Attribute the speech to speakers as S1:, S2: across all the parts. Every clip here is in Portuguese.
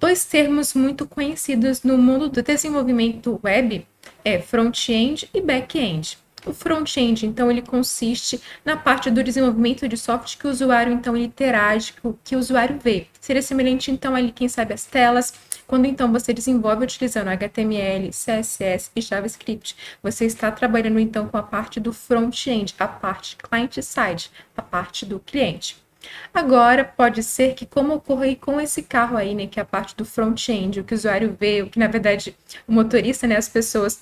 S1: Dois termos muito conhecidos no mundo do desenvolvimento web é front-end e back-end. O front-end, então, ele consiste na parte do desenvolvimento de software que o usuário, então, ele interage, que o usuário vê. Seria semelhante, então, ali, quem sabe, as telas. Quando, então, você desenvolve utilizando HTML, CSS e JavaScript, você está trabalhando, então, com a parte do front-end, a parte client-side, a parte do cliente. Agora, pode ser que, como ocorre com esse carro aí, né, que é a parte do front-end, o que o usuário vê, o que, na verdade, o motorista, né, as pessoas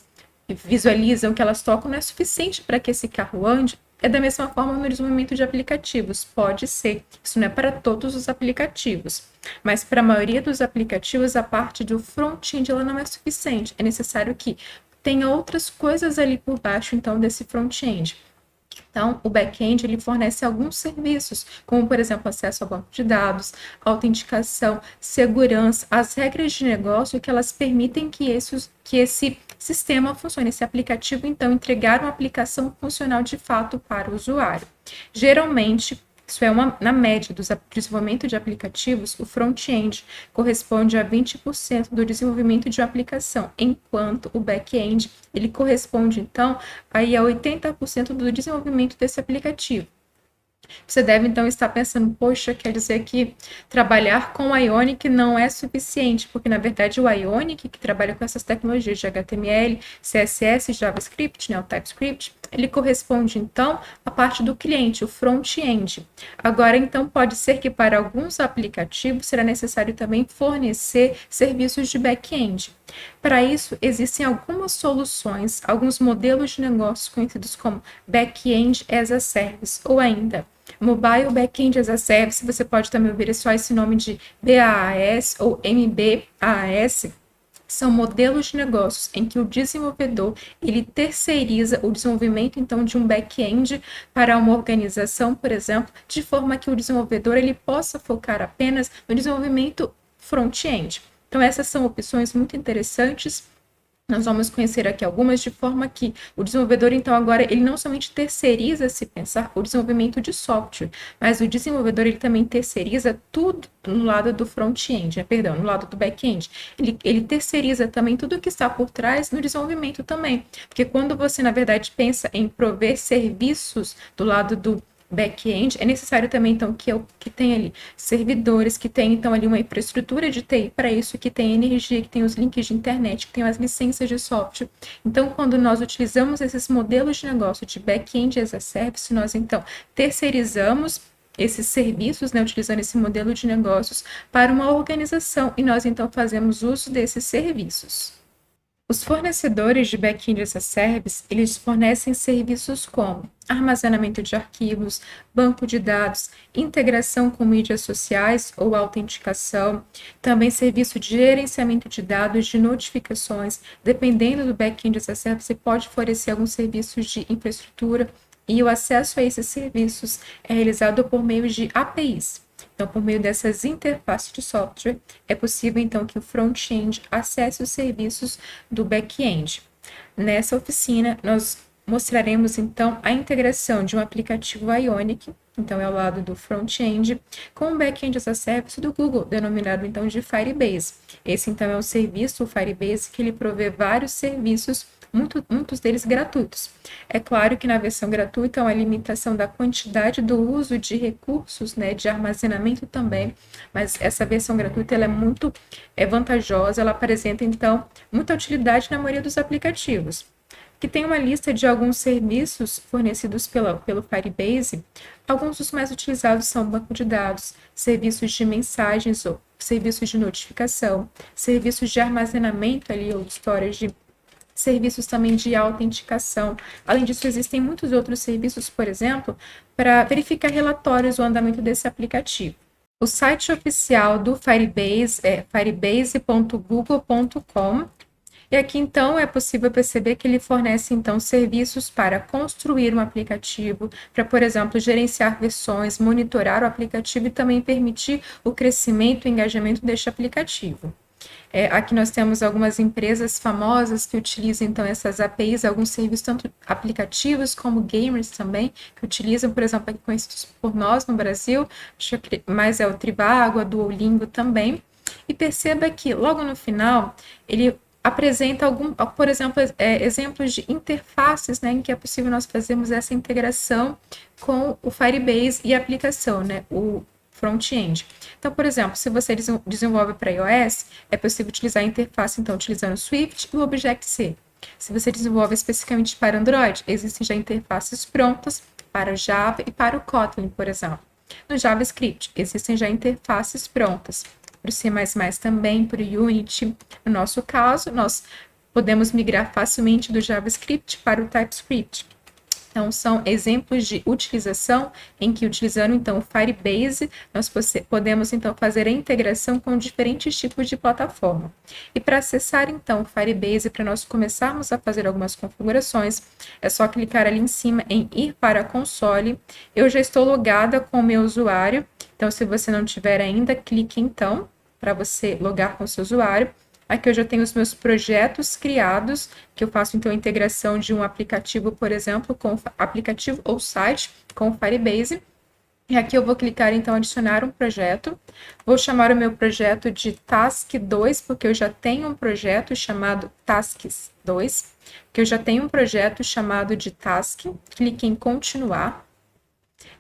S1: visualizam que elas tocam, não é suficiente para que esse carro ande, é da mesma forma no desenvolvimento de aplicativos. Pode ser. Isso não é para todos os aplicativos. Mas para a maioria dos aplicativos, a parte do front-end ela não é suficiente. É necessário que tenha outras coisas ali por baixo, então, desse front-end. Então, o back-end ele fornece alguns serviços, como, por exemplo, acesso ao banco de dados, autenticação, segurança, as regras de negócio que elas permitem que esse sistema funcione, esse aplicativo, então, entregar uma aplicação funcional de fato para o usuário. Geralmente, isso é na média do desenvolvimento de aplicativos, o front-end corresponde a 20% do desenvolvimento de uma aplicação, enquanto o back-end ele corresponde, então, aí a 80% do desenvolvimento desse aplicativo. Você deve, então, estar pensando, poxa, quer dizer que trabalhar com o Ionic não é suficiente, porque, na verdade, o Ionic, que trabalha com essas tecnologias de HTML, CSS, JavaScript, né, o TypeScript, ele corresponde, então, à parte do cliente, o front-end. Agora, então, pode ser que para alguns aplicativos será necessário também fornecer serviços de back-end. Para isso, existem algumas soluções, alguns modelos de negócios conhecidos como Back-end as a Service, ou ainda Mobile Backend as a Service. Você pode também ouvir só esse nome de BaaS ou MBaaS. São modelos de negócios em que o desenvolvedor ele terceiriza o desenvolvimento então de um back-end para uma organização, por exemplo, de forma que o desenvolvedor ele possa focar apenas no desenvolvimento front-end. Então essas são opções muito interessantes. Nós vamos conhecer aqui algumas de forma que o desenvolvedor, então, agora, ele não somente terceiriza, se pensar, o desenvolvimento de software, mas o desenvolvedor, ele também terceiriza tudo no lado do front-end, perdão, no lado do back-end. Ele terceiriza também tudo o que está por trás no desenvolvimento também, porque quando você, na verdade, pensa em prover serviços do lado do back-end, é necessário também, então, que tenha ali servidores, que tenha, então, ali uma infraestrutura de TI para isso, que tenha energia, que tenha os links de internet, que tenha as licenças de software. Então, quando nós utilizamos esses modelos de negócio de back-end as a service, nós, então, terceirizamos esses serviços, né, utilizando esse modelo de negócios para uma organização, e nós, então, fazemos uso desses serviços. Os fornecedores de back-end as a service, eles fornecem serviços como armazenamento de arquivos, banco de dados, integração com mídias sociais ou autenticação, também serviço de gerenciamento de dados, de notificações. Dependendo do back-end as a service, você pode fornecer alguns serviços de infraestrutura e o acesso a esses serviços é realizado por meio de APIs. Então, por meio dessas interfaces de software, é possível, então, que o front-end acesse os serviços do back-end. Nessa oficina, nós mostraremos, então, a integração de um aplicativo Ionic, então é ao lado do front-end, com o back-end as a service do Google, denominado, então, de Firebase. Esse, então, é o serviço, o Firebase, que ele provê vários serviços, muitos deles gratuitos. É claro que na versão gratuita há uma limitação da quantidade do uso de recursos, né, de armazenamento também, mas essa versão gratuita ela é muito vantajosa, ela apresenta, então, muita utilidade na maioria dos aplicativos. Que tem uma lista de alguns serviços fornecidos pelo Firebase. Alguns dos mais utilizados são banco de dados, serviços de mensagens ou serviços de notificação, serviços de armazenamento ali ou storage, serviços também de autenticação. Além disso, existem muitos outros serviços, por exemplo, para verificar relatórios do andamento desse aplicativo. O site oficial do Firebase é firebase.google.com. E aqui, então, é possível perceber que ele fornece, então, serviços para construir um aplicativo, para, por exemplo, gerenciar versões, monitorar o aplicativo e também permitir o crescimento e engajamento deste aplicativo. Aqui nós temos algumas empresas famosas que utilizam, então, essas APIs, alguns serviços, tanto aplicativos como gamers também, que utilizam, por exemplo, aqui conhecidos por nós no Brasil, acho que mais é o Trivago, a Duolingo também. E perceba que logo no final ele apresenta por exemplo, exemplos de interfaces, né, em que é possível nós fazermos essa integração com o Firebase e a aplicação, né, o front-end. Então, por exemplo, se você desenvolve para iOS, é possível utilizar a interface, então, utilizando o Swift e o Objective-C. Se você desenvolve especificamente para Android, existem já interfaces prontas para o Java e para o Kotlin, por exemplo. No JavaScript, existem já interfaces prontas. Para o C++ também, para o Unity. No nosso caso, nós podemos migrar facilmente do JavaScript para o TypeScript. Então, são exemplos de utilização em que, utilizando, então, o Firebase, nós podemos, então, fazer a integração com diferentes tipos de plataforma. E para acessar, então, o Firebase, para nós começarmos a fazer algumas configurações, é só clicar ali em cima em ir para a console. Eu já estou logada com o meu usuário, então, se você não tiver ainda, clique, então, para você logar com o seu usuário. Aqui eu já tenho os meus projetos criados, que eu faço então a integração de um aplicativo, por exemplo, com aplicativo ou site com o Firebase. E aqui eu vou clicar então adicionar um projeto. Vou chamar o meu projeto de Task 2, porque eu já tenho um projeto chamado Tasks 2, que eu já tenho um projeto chamado de Task. Clique em continuar.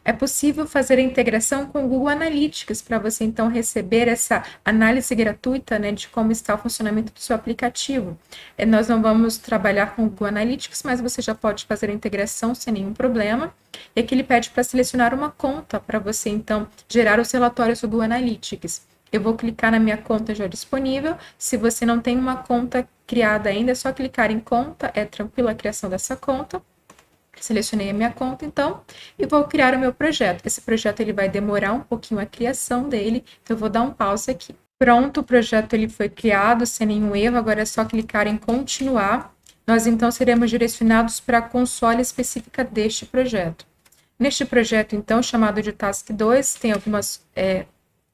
S1: É possível fazer a integração com o Google Analytics para você então receber essa análise gratuita, né, de como está o funcionamento do seu aplicativo. Nós não vamos trabalhar com o Google Analytics, mas você já pode fazer a integração sem nenhum problema. E aqui ele pede para selecionar uma conta para você então gerar os relatórios do Google Analytics. Eu vou clicar na minha conta já disponível. Se você não tem uma conta criada ainda, é só clicar em conta, é tranquilo a criação dessa conta. Selecionei a minha conta, então, e vou criar o meu projeto. Esse projeto ele vai demorar um pouquinho a criação dele, então eu vou dar um pause aqui. Pronto, o projeto ele foi criado sem nenhum erro, agora é só clicar em continuar. Nós, então, seremos direcionados para a console específica deste projeto. Neste projeto, então, chamado de Task 2, tem algumas,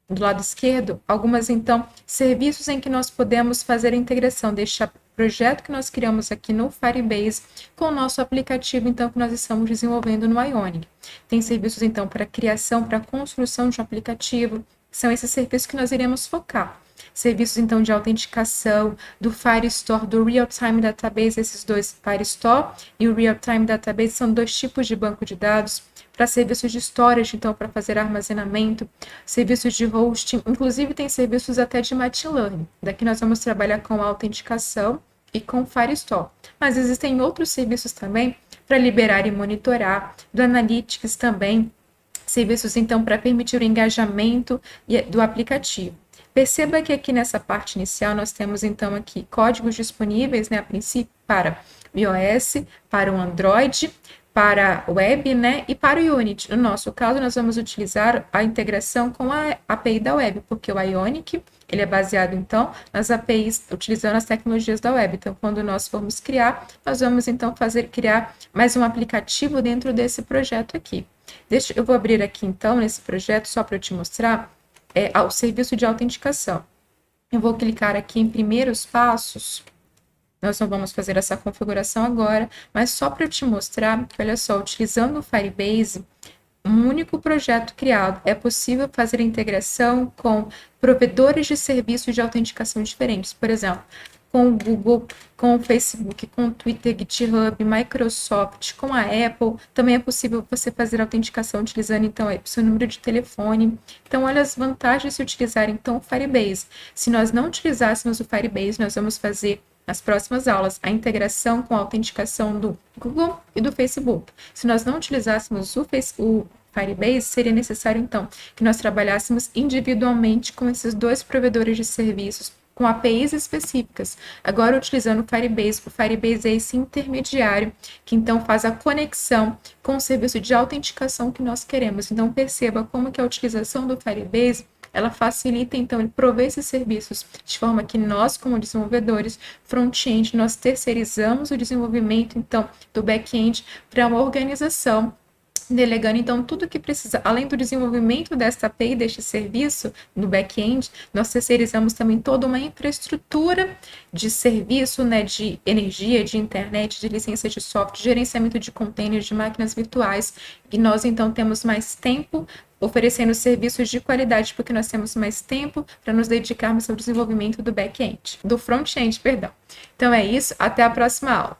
S1: do lado esquerdo, algumas, então, serviços em que nós podemos fazer a integração deste projeto que nós criamos aqui no Firebase com o nosso aplicativo, então, que nós estamos desenvolvendo no Ionic. Tem serviços, então, para criação, para construção de um aplicativo, são esses serviços que nós iremos focar. Serviços, então, de autenticação, do Firestore, do Real-Time Database, esses dois, Firestore e o Real-Time Database, são dois tipos de banco de dados, para serviços de storage, então, para fazer armazenamento, serviços de hosting, inclusive tem serviços até de machine learning. Daqui nós vamos trabalhar com a autenticação e com Firestore. Mas existem outros serviços também para liberar e monitorar, do Analytics também, serviços, então, para permitir o engajamento do aplicativo. Perceba que aqui nessa parte inicial nós temos, então, aqui códigos disponíveis, né, a princípio, para o iOS, para o Android, para o web, né, e para o Unity. No nosso caso, nós vamos utilizar a integração com a API da web, porque o Ionic, ele é baseado, então, nas APIs, utilizando as tecnologias da web. Então, quando nós formos criar, nós vamos, então, criar mais um aplicativo dentro desse projeto aqui. Eu vou abrir aqui, então, nesse projeto, só para eu te mostrar, o serviço de autenticação. Eu vou clicar aqui em primeiros passos. Nós não vamos fazer essa configuração agora, mas só para eu te mostrar que, olha só, utilizando o Firebase, um único projeto criado, é possível fazer a integração com provedores de serviços de autenticação diferentes. Por exemplo, com o Google, com o Facebook, com o Twitter, GitHub, Microsoft, com a Apple. Também é possível você fazer a autenticação utilizando, então, o seu número de telefone. Então, olha as vantagens de utilizar, então, o Firebase. Se nós não utilizássemos o Firebase, nós vamos fazer nas próximas aulas, a integração com a autenticação do Google e do Facebook. Se nós não utilizássemos o Firebase, seria necessário, então, que nós trabalhássemos individualmente com esses dois provedores de serviços, com APIs específicas. Agora, utilizando o Firebase é esse intermediário que, então, faz a conexão com o serviço de autenticação que nós queremos. Então, perceba como que a utilização do Firebase ela facilita, então, ele prover esses serviços de forma que nós, como desenvolvedores front-end, nós terceirizamos o desenvolvimento, então, do back-end para uma organização delegando, então, tudo que precisa, além do desenvolvimento desta API, deste serviço no back-end, nós terceirizamos também toda uma infraestrutura de serviço, né, de energia, de internet, de licença de software, de gerenciamento de containers, de máquinas virtuais, e nós, então, temos mais tempo oferecendo serviços de qualidade, porque nós temos mais tempo para nos dedicarmos ao desenvolvimento do back-end, do front-end, perdão. Então é isso, até a próxima aula.